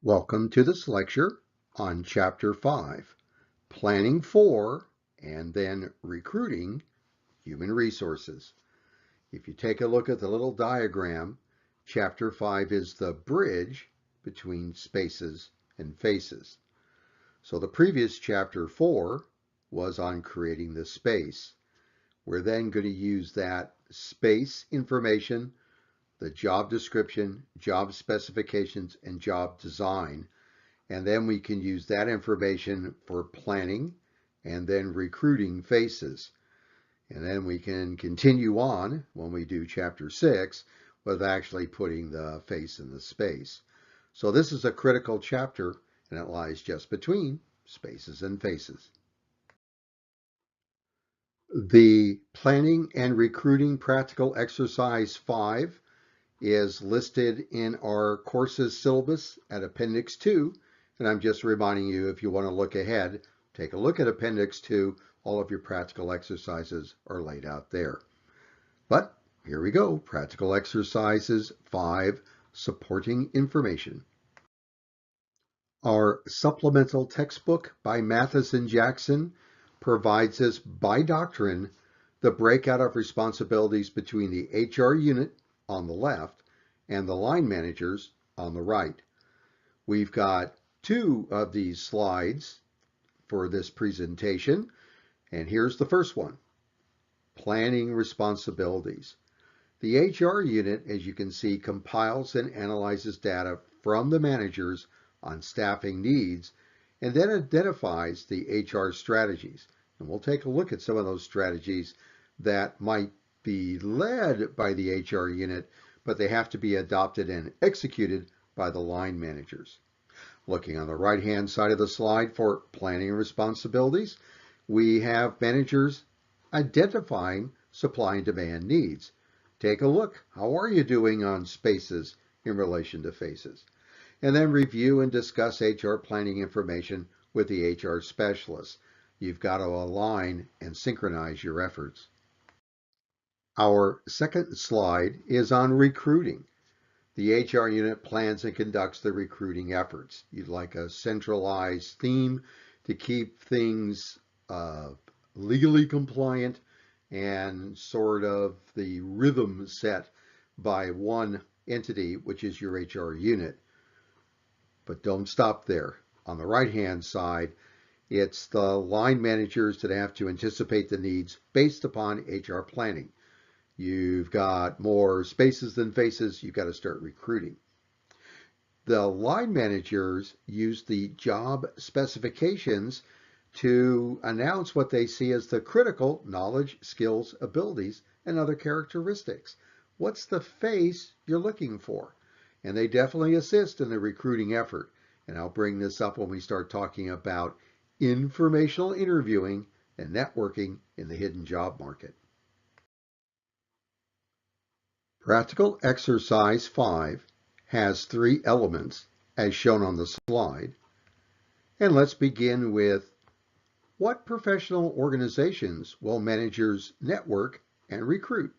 Welcome to this lecture on Chapter 5, Planning for and then Recruiting Human Resources. If you take a look at the little diagram, Chapter 5 is the bridge between spaces and faces. So the previous Chapter 4 was on creating the space. We're then going to use that space information, the job description, job specifications, and job design. And then we can use that information for planning and then recruiting faces. And then we can continue on when we do Chapter 6 with actually putting the face in the space. So this is a critical chapter, and it lies just between spaces and faces. The Planning and Recruiting Practical Exercise 5 is listed in our courses syllabus at Appendix 2. And I'm just reminding you, if you want to look ahead, take a look at Appendix 2. All of your practical exercises are laid out there. But here we go. Practical Exercises 5, Supporting Information. Our supplemental textbook by Mathis and Jackson provides us by doctrine the breakout of responsibilities between the HR unit on the left and the line managers on the right. We've got two of these slides for this presentation, and here's the first one, planning responsibilities. The HR unit, as you can see, compiles and analyzes data from the managers on staffing needs and then identifies the HR strategies. And we'll take a look at some of those strategies that might be led by the HR unit, but they have to be adopted and executed by the line managers. Looking on the right-hand side of the slide for planning responsibilities, we have managers identifying supply and demand needs. Take a look. How are you doing on spaces in relation to faces? And then review and discuss HR planning information with the HR specialists. You've got to align and synchronize your efforts. Our second slide is on recruiting. The HR unit plans and conducts the recruiting efforts. You'd like a centralized theme to keep things legally compliant and sort of the rhythm set by one entity, which is your HR unit. But don't stop there. On the right-hand side, it's the line managers that have to anticipate the needs based upon HR planning. You've got more spaces than faces, you've got to start recruiting. The line managers use the job specifications to announce what they see as the critical knowledge, skills, abilities, and other characteristics. What's the face you're looking for? And they definitely assist in the recruiting effort. And I'll bring this up when we start talking about informational interviewing and networking in the hidden job market. Practical Exercise 5 has 3 elements as shown on the slide. And let's begin with what professional organizations will managers network and recruit?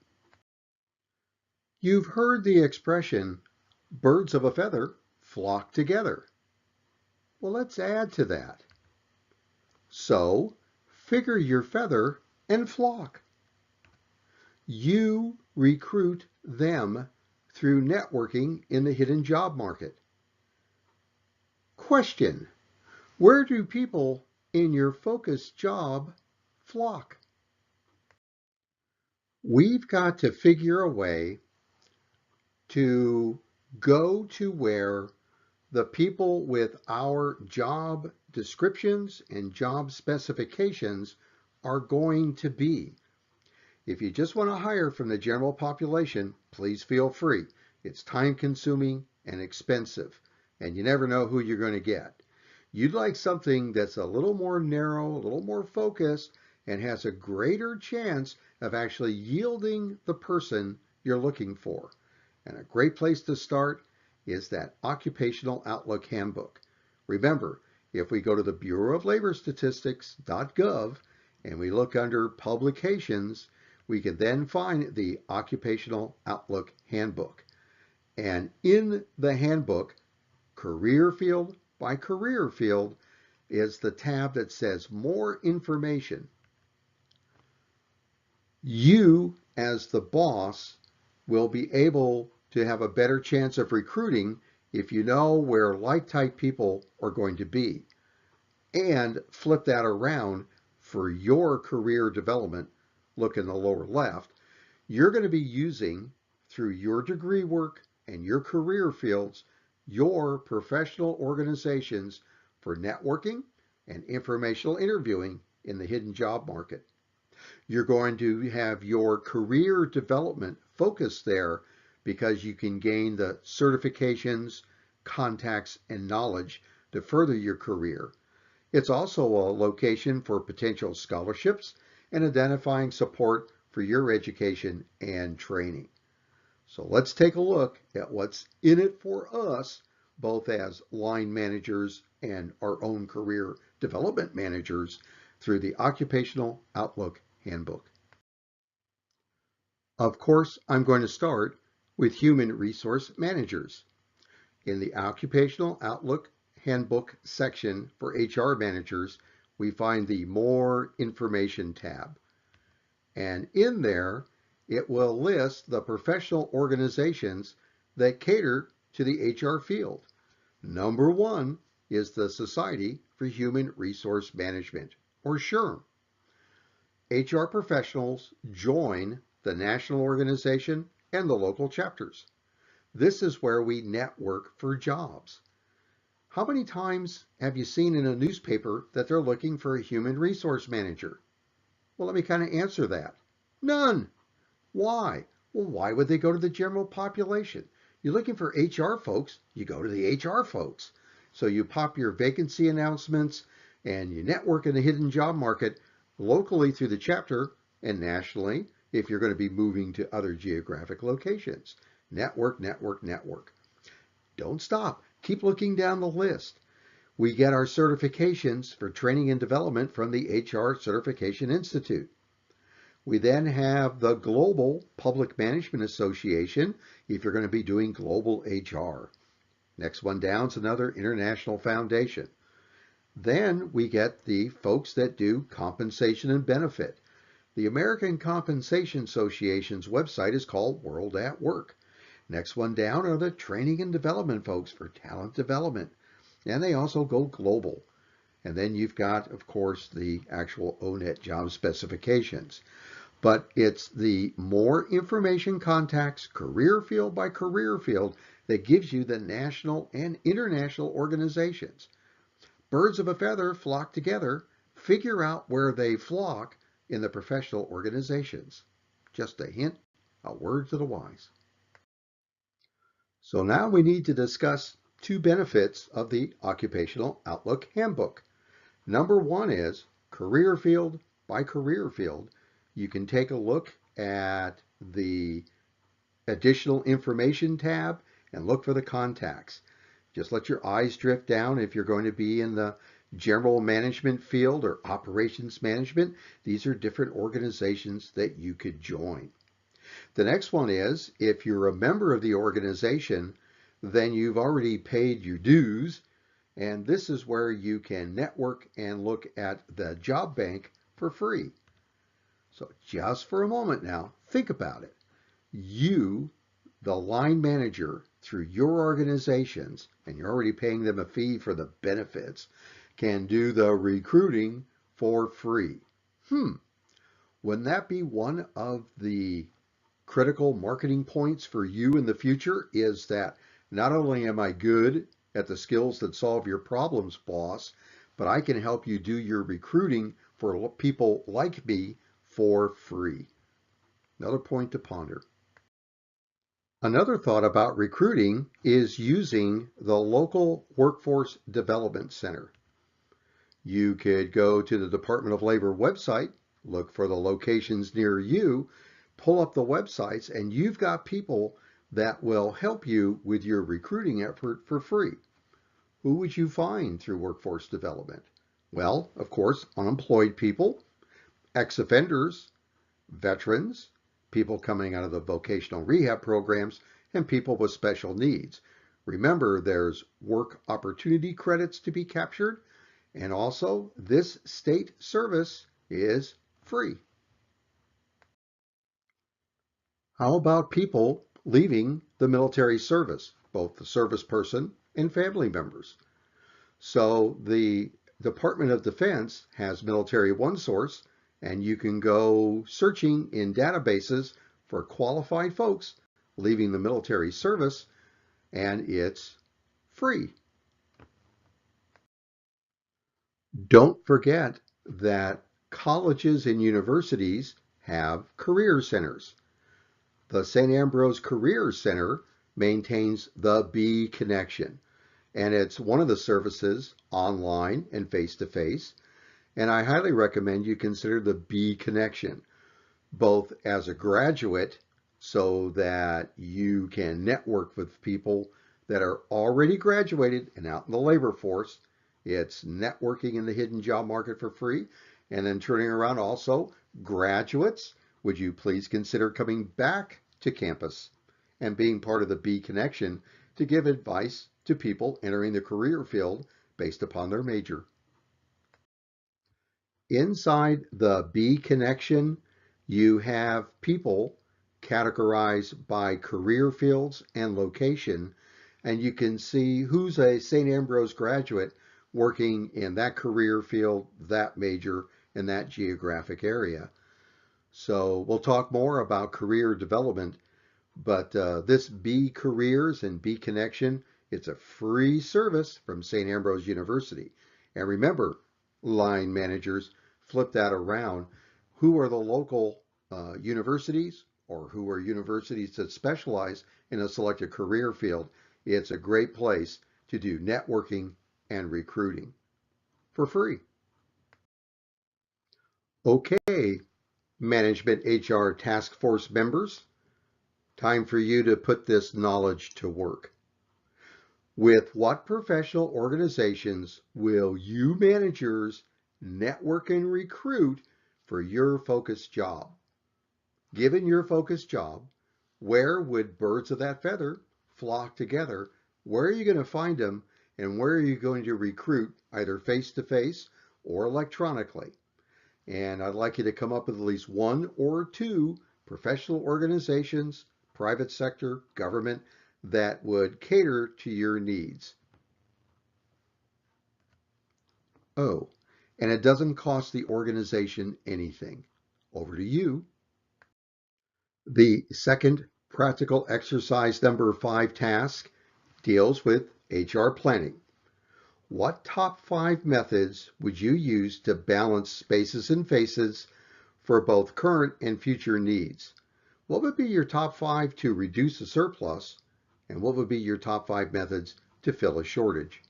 You've heard the expression, birds of a feather flock together. Well, let's add to that. So, figure your feather and flock. You recruit them through networking in the hidden job market. Question: where do people in your focus job flock? We've got to figure a way to go to where the people with our job descriptions and job specifications are going to be. If you just want to hire from the general population, please feel free. It's time consuming and expensive, and you never know who you're going to get. You'd like something that's a little more narrow, a little more focused, and has a greater chance of actually yielding the person you're looking for. And a great place to start is that Occupational Outlook Handbook. Remember, if we go to the Bureau of Labor Statistics.gov and we look under publications, we can then find the Occupational Outlook Handbook. And in the handbook, Career field by career field is the tab that says more information. You, as the boss, will be able to have a better chance of recruiting if you know where like-type people are going to be. And flip that around for your career development. Look in the lower left. You're going to be using, through your degree work and your career fields, your professional organizations for networking and informational interviewing in the hidden job market. You're going to have your career development focus there because you can gain the certifications, contacts, and knowledge to further your career. It's also a location for potential scholarships and identifying support for your education and training. So let's take a look at what's in it for us, both as line managers and our own career development managers, through the Occupational Outlook Handbook. Of course, I'm going to start with human resource managers. In the Occupational Outlook Handbook section for HR managers, we find the More Information tab. And in there, it will list the professional organizations that cater to the HR field. Number one is the Society for Human Resource Management, or SHRM. HR professionals join the national organization and the local chapters. This is where we network for jobs. How many times have you seen in a newspaper that they're looking for a human resource manager? Well, let me kind of answer that. None. Why? Well, why would they go to the general population? You're looking for HR folks, you go to the HR folks. So you pop your vacancy announcements and you network in the hidden job market locally through the chapter and nationally if you're going to be moving to other geographic locations. Network, network, network. Don't stop. Keep looking down the list. We get our certifications for training and development from the HR Certification Institute. We then have the Global Public Management Association if you're going to be doing global HR. Next one down is another international foundation. Then we get the folks that do compensation and benefit. The American Compensation Association's website is called World at Work. Next one down are the training and development folks for talent development. And they also go global. And then you've got, of course, the actual ONET job specifications. But it's the more information contacts, career field by career field, that gives you the national and international organizations. Birds of a feather flock together. Figure out where they flock in the professional organizations. Just a hint, a word to the wise. So now we need to discuss two benefits of the Occupational Outlook Handbook. Number one is career field by career field. You can take a look at the additional information tab and look for the contacts. Just let your eyes drift down if you're going to be in the general management field or operations management. These are different organizations that you could join. The next one is, if you're a member of the organization, then you've already paid your dues, and this is where you can network and look at the job bank for free. So just for a moment now, think about it. You, the line manager, through your organizations, and you're already paying them a fee for the benefits, can do the recruiting for free. Wouldn't that be one of the critical marketing points for you in the future, is that not only am I good at the skills that solve your problems, boss, but I can help you do your recruiting for people like me for free. Another point to ponder. Another thought about recruiting is using the local workforce development center. You could go to the Department of Labor website, look for the locations near you, pull up the websites, and you've got people that will help you with your recruiting effort for free. Who would you find through workforce development? Well, of course, unemployed people, ex-offenders, veterans, people coming out of the vocational rehab programs, and people with special needs. Remember, there's work opportunity credits to be captured, and also this state service is free. How about people leaving the military service, both the service person and family members? So the Department of Defense has Military OneSource, and you can go searching in databases for qualified folks leaving the military service, and it's free. Don't forget that colleges and universities have career centers. The St. Ambrose Career Center maintains the B Connection, and it's one of the services online and face-to-face. And I highly recommend you consider the B Connection, both as a graduate so that you can network with people that are already graduated and out in the labor force. It's networking in the hidden job market for free. And then turning around also, graduates, would you please consider coming back to campus and being part of the B Connection to give advice to people entering the career field based upon their major. Inside the B Connection, you have people categorized by career fields and location, and you can see who's a St. Ambrose graduate working in that career field, that major, in that geographic area. So we'll talk more about career development, but this B Careers and B Connection, it's a free service from St. Ambrose University. And remember, line managers, flip that around. Who are the local universities, or who are universities that specialize in a selected career field? It's a great place to do networking and recruiting for free. Okay, Management HR Task Force members, time for you to put this knowledge to work. With what professional organizations will you managers network and recruit for your focused job? Given your focused job, where would birds of that feather flock together? Where are you going to find them, and where are you going to recruit, either face-to-face or electronically? And I'd like you to come up with at least one or two professional organizations, private sector, government, that would cater to your needs. Oh, and it doesn't cost the organization anything. Over to you. The second practical exercise number 5 task deals with HR planning. What top 5 methods would you use to balance spaces and faces for both current and future needs? What would be your top 5 to reduce a surplus? And what would be your top 5 methods to fill a shortage?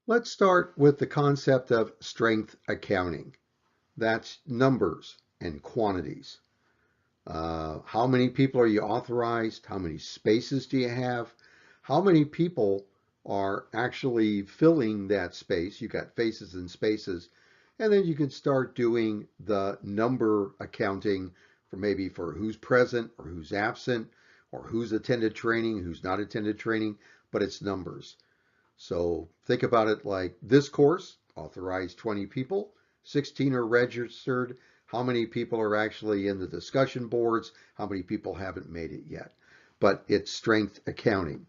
Let's start with the concept of strength accounting. That's numbers and quantities. How many people are you authorized? How many spaces do you have? How many people are actually filling that space? You got faces and spaces. And then you can start doing the number accounting for maybe for who's present or who's absent or who's attended training, who's not attended training, but it's numbers. So think about it like this course, authorized 20 people, 16 are registered. How many people are actually in the discussion boards? How many people haven't made it yet? But it's strength accounting.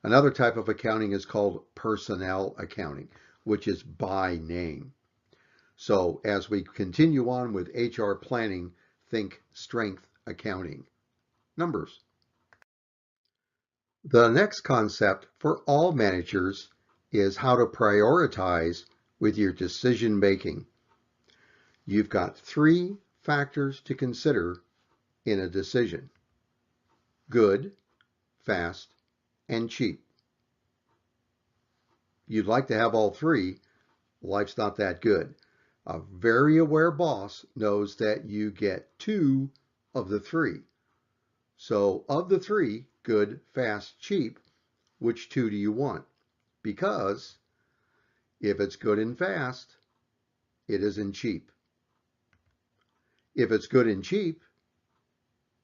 Another type of accounting is called personnel accounting, which is by name. So as we continue on with HR planning, think strength accounting. Numbers. The next concept for all managers is how to prioritize with your decision making. You've got 3 factors to consider in a decision: good, fast, and cheap. You'd like to have all 3. Life's not that good. A very aware boss knows that you get 2 of the 3. So of the 3, good, fast, cheap, which 2 do you want? Because if it's good and fast, it isn't cheap. If it's good and cheap,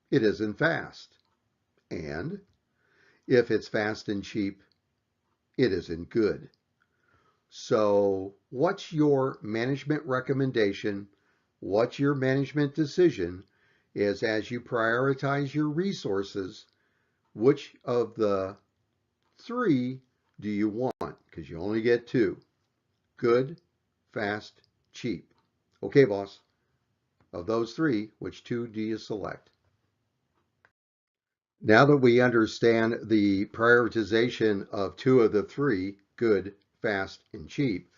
it isn't fast. And If it's fast and cheap, it isn't good. So what's your management recommendation? What's your management decision is as you prioritize your resources, which of the three do you want? Because you only get two. Good, fast, cheap. Okay, boss. Of those three, which two do you select? Now that we understand the prioritization of two of the three, good, fast, and cheap,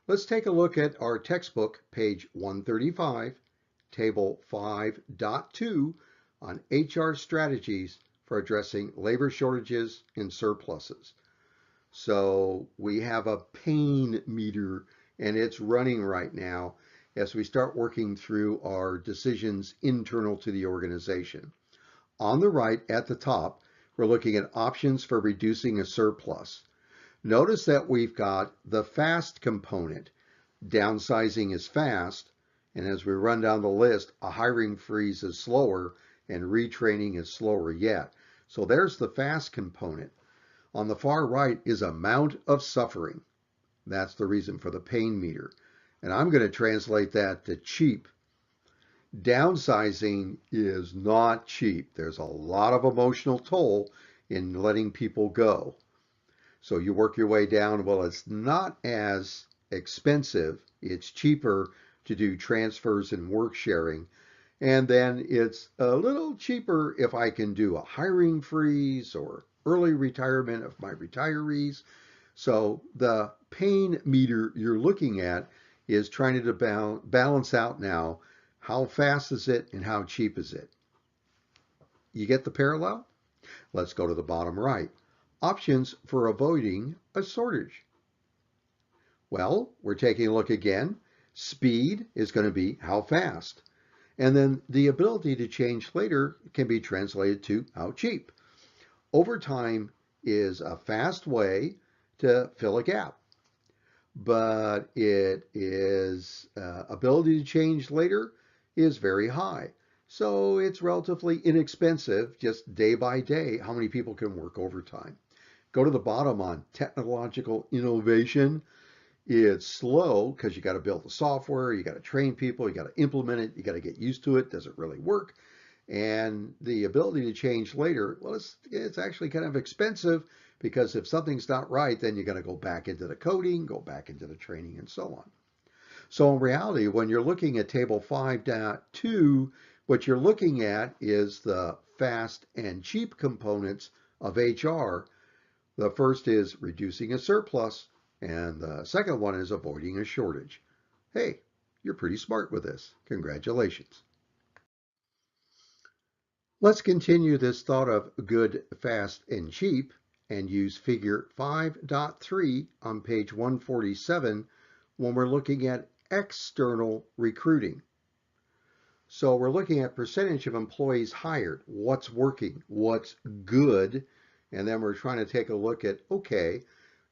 let's take a look at our textbook, page 135, table 5.2 on HR strategies for addressing labor shortages and surpluses. So we have a pain meter and it's running right now as we start working through our decisions internal to the organization. On the right at the top, we're looking at options for reducing a surplus. Notice that we've got the fast component. Downsizing is fast, and as we run down the list, a hiring freeze is slower and retraining is slower yet. So there's the fast component. On the far right is amount of suffering. That's the reason for the pain meter. And I'm going to translate that to cheap. Downsizing is not cheap. There's a lot of emotional toll in letting people go. So you work your way down. Well, it's not as expensive. It's cheaper to do transfers and work sharing. And then it's a little cheaper if I can do a hiring freeze or early retirement of my retirees. So the pain meter you're looking at is trying to balance out now how fast is it and how cheap is it. You get the parallel? Let's go to the bottom right. Options for avoiding a shortage. Well, we're taking a look again. Speed is going to be how fast. And then the ability to change later can be translated to how cheap. Overtime is a fast way to fill a gap, but it is ability to change later is very high. So it's relatively inexpensive, just day by day, how many people can work overtime. Go to the bottom on technological innovation. It's slow because you got to build the software, you got to train people, you got to implement it, you got to get used to it. Does it really work? And the ability to change later, well, it's actually kind of expensive because if something's not right, then you got to go back into the coding, go back into the training, and so on. So in reality, when you're looking at table 5.2, what you're looking at is the fast and cheap components of HR. The first is reducing a surplus, and the second one is avoiding a shortage. Hey, you're pretty smart with this. Congratulations. Let's continue this thought of good, fast, and cheap and use figure 5.3 on page 147 when we're looking at external recruiting. So we're looking at percentage of employees hired, what's working, what's good, and then we're trying to take a look at, okay,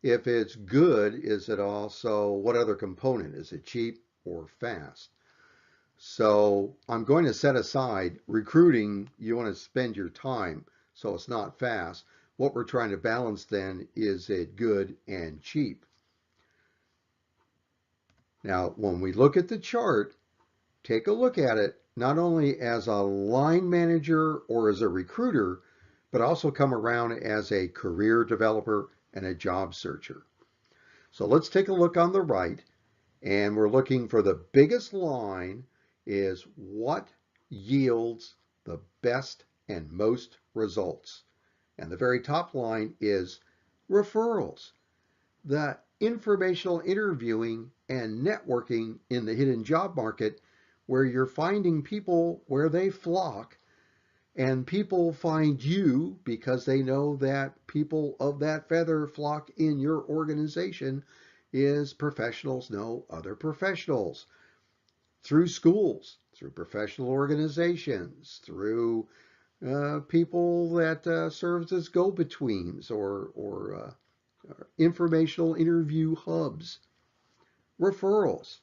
if it's good, is it also, what other component? Is it cheap or fast? So I'm going to set aside recruiting. You want to spend your time, so it's not fast. What we're trying to balance then is it good and cheap. Now, when we look at the chart, take a look at it not only as a line manager or as a recruiter, but also come around as a career developer and a job searcher. So let's take a look on the right, and we're looking for the biggest line is what yields the best and most results. And the very top line is referrals. The informational interviewing and networking in the hidden job market where you're finding people where they flock and people find you because they know that people of that feather flock in your organization is professionals know other professionals through schools, through professional organizations, through people that serves as go-betweens or informational interview hubs, referrals.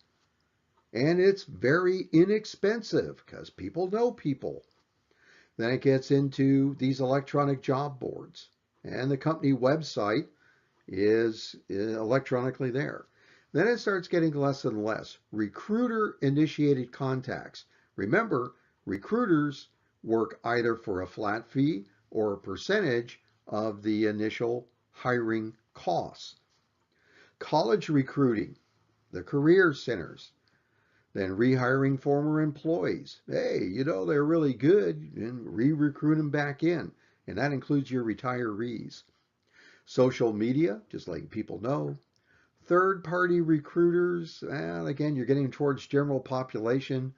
And it's very inexpensive because people know people. Then it gets into these electronic job boards. and the company website is electronically there. Then it starts getting less and less. Recruiter initiated contacts. Remember, recruiters work either for a flat fee or a percentage of the initial hiring costs. College recruiting, the career centers, then rehiring former employees. Hey, they're really good, and re-recruit them back in. And that includes your retirees. Social media, just letting people know. Third-party recruiters, again, you're getting towards general population.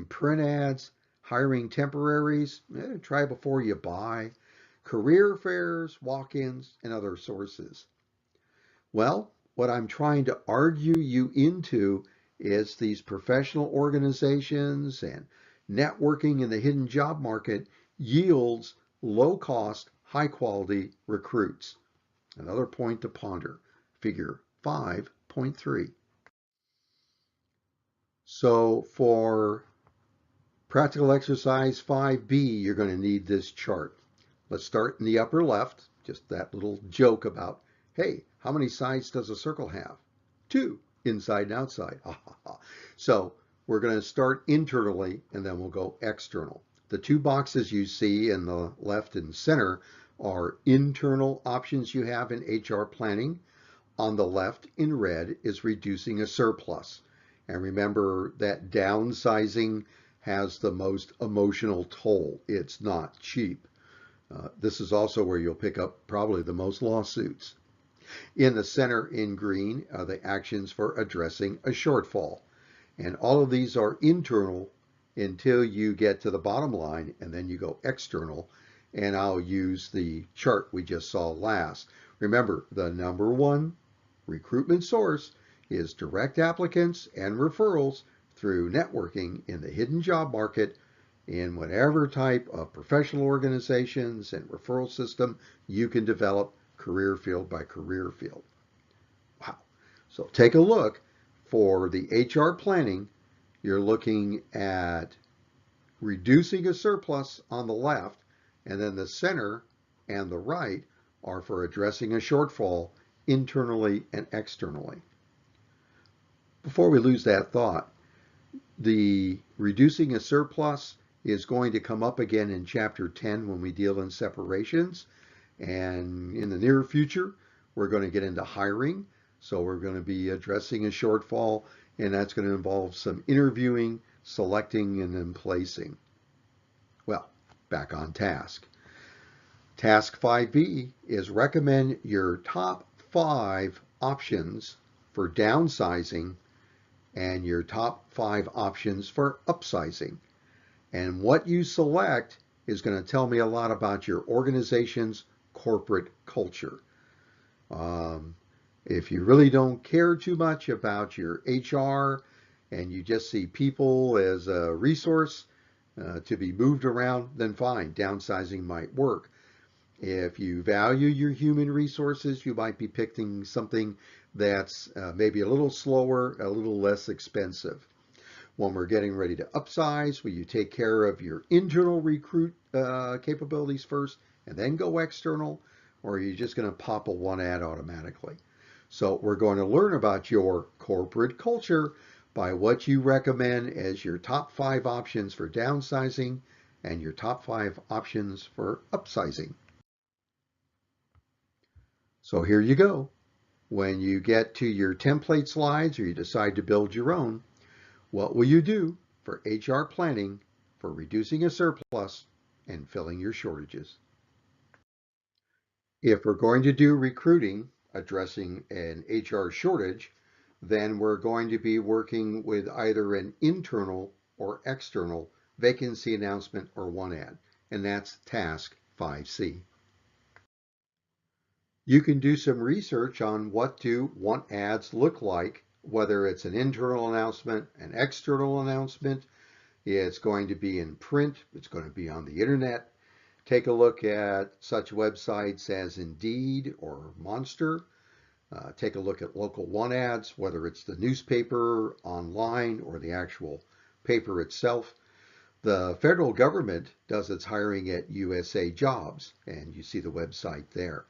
Print ads, hiring temporaries, try before you buy. Career fairs, walk-ins, and other sources. Well, what I'm trying to argue you into is these professional organizations and networking in the hidden job market yields low-cost, high-quality recruits. Another point to ponder. Figure 5.3. So for practical exercise 5B, you're going to need this chart. Let's start in the upper left, just that little joke about, hey, how many sides does a circle have? 2, inside and outside. So we're going to start internally, and then we'll go external. The 2 boxes you see in the left and center are internal options you have in HR planning. On the left in red is reducing a surplus. And remember that downsizing has the most emotional toll. It's not cheap. This is also where you'll pick up probably the most lawsuits. In the center in green are the actions for addressing a shortfall. And all of these are internal until you get to the bottom line, and then you go external. And I'll use the chart we just saw last. Remember, the number one recruitment source is direct applicants and referrals through networking in the hidden job market in whatever type of professional organizations and referral system you can develop career field by career field. Wow. So take a look for the HR planning. You're looking at reducing a surplus on the left, and then the center and the right are for addressing a shortfall internally and externally. Before we lose that thought, the reducing a surplus is going to come up again in chapter 10 when we deal in separations. And in the near future, we're going to get into hiring. So we're going to be addressing a shortfall, and that's going to involve some interviewing, selecting, and then placing. Well, back on task. Task 5B is recommend your top 5 options for downsizing and your top 5 options for upsizing. And what you select is going to tell me a lot about your organization's corporate culture. If you really don't care too much about your HR and you just see people as a resource to be moved around, then fine, downsizing might work. If you value your human resources, you might be picking something that's maybe a little slower, a little less expensive. When we're getting ready to upsize, will you take care of your internal recruit capabilities first and then go external? Or are you just going to pop a one ad automatically? So we're going to learn about your corporate culture by what you recommend as your top 5 options for downsizing and your top 5 options for upsizing. So here you go. When you get to your template slides or you decide to build your own, what will you do for HR planning for reducing a surplus and filling your shortages? If we're going to do recruiting, addressing an HR shortage, then we're going to be working with either an internal or external vacancy announcement or one ad, and that's task 5C. You can do some research on what do want ads look like, whether it's an internal announcement, an external announcement. It's going to be in print. It's going to be on the internet. Take a look at such websites as Indeed or Monster. Take a look at local one ads, whether it's the newspaper, online, or the actual paper itself. The federal government does its hiring at USA Jobs, and you see the website there.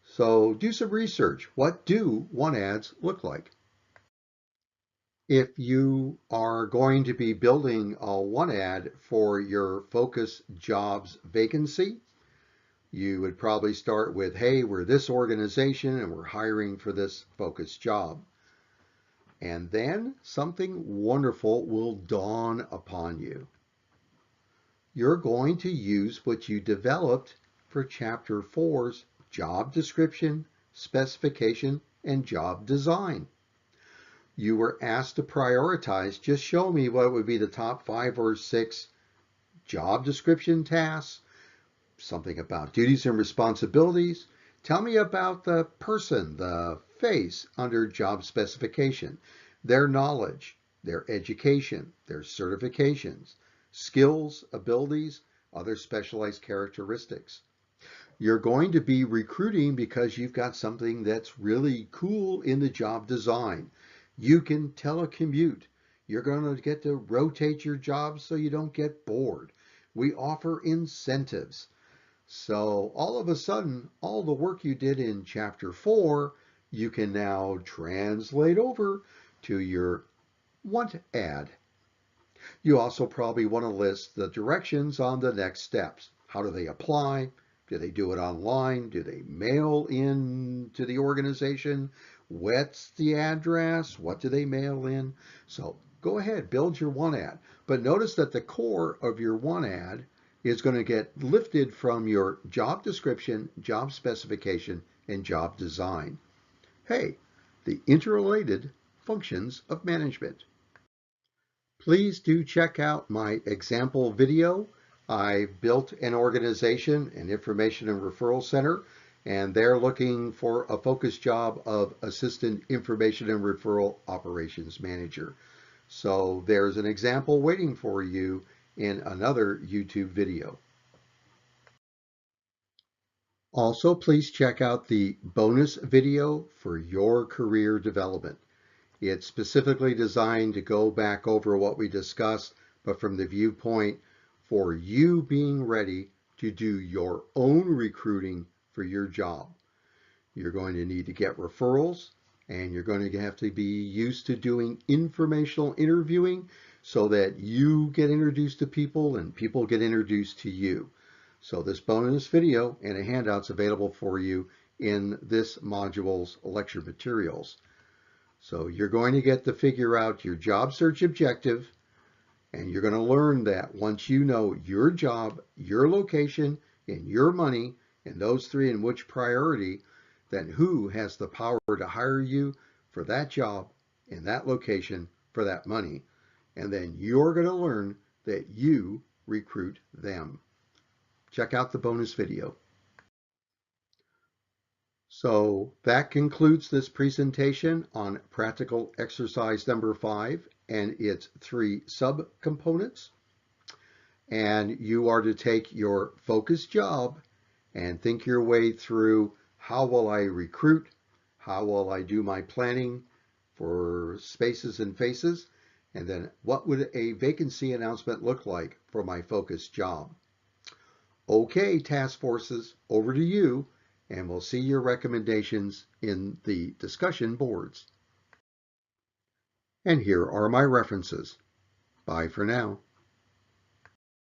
So do some research. What do want ads look like? If you are going to be building a want ad for your focus jobs vacancy, you would probably start with, hey, we're this organization and we're hiring for this focus job. And then something wonderful will dawn upon you. You're going to use what you developed for Chapter 4's job description, specification, and job design. You were asked to prioritize. Just show me what would be the top 5 or 6 job description tasks, something about duties and responsibilities. Tell me about the person, the face under job specification, their knowledge, their education, their certifications, skills, abilities, other specialized characteristics. You're going to be recruiting because you've got something that's really cool in the job design. You can telecommute. You're going to get to rotate your jobs so you don't get bored. We offer incentives. So all of a sudden, all the work you did in Chapter 4, you can now translate over to your want ad. You also probably want to list the directions on the next steps. How do they apply? Do they do it online? Do they mail in to the organization? What's the address? What do they mail in? So go ahead, build your want ad. But notice that the core of your want ad is going to get lifted from your job description, job specification, and job design. Hey, the interrelated functions of management. Please do check out my example video. I built an organization, an information and referral center, and they're looking for a focus job of Assistant Information and Referral Operations Manager. So there's an example waiting for you in another YouTube video. Also, please check out the bonus video for your career development. It's specifically designed to go back over what we discussed, but from the viewpoint for you being ready to do your own recruiting for your job. You're going to need to get referrals, and you're going to have to be used to doing informational interviewing so that you get introduced to people and people get introduced to you. So this bonus video and a handout's available for you in this module's lecture materials. So you're going to get to figure out your job search objective, and you're going to learn that once you know your job, your location, and your money, and those three in which priority, then who has the power to hire you for that job in that location for that money. And then you're going to learn that you recruit them. Check out the bonus video. So that concludes this presentation on practical exercise number 5 and its 3 subcomponents. And you are to take your focus job and think your way through, how will I recruit? How will I do my planning for spaces and faces? And then what would a vacancy announcement look like for my focus job? Okay, task forces, over to you, and we'll see your recommendations in the discussion boards. And here are my references. Bye for now.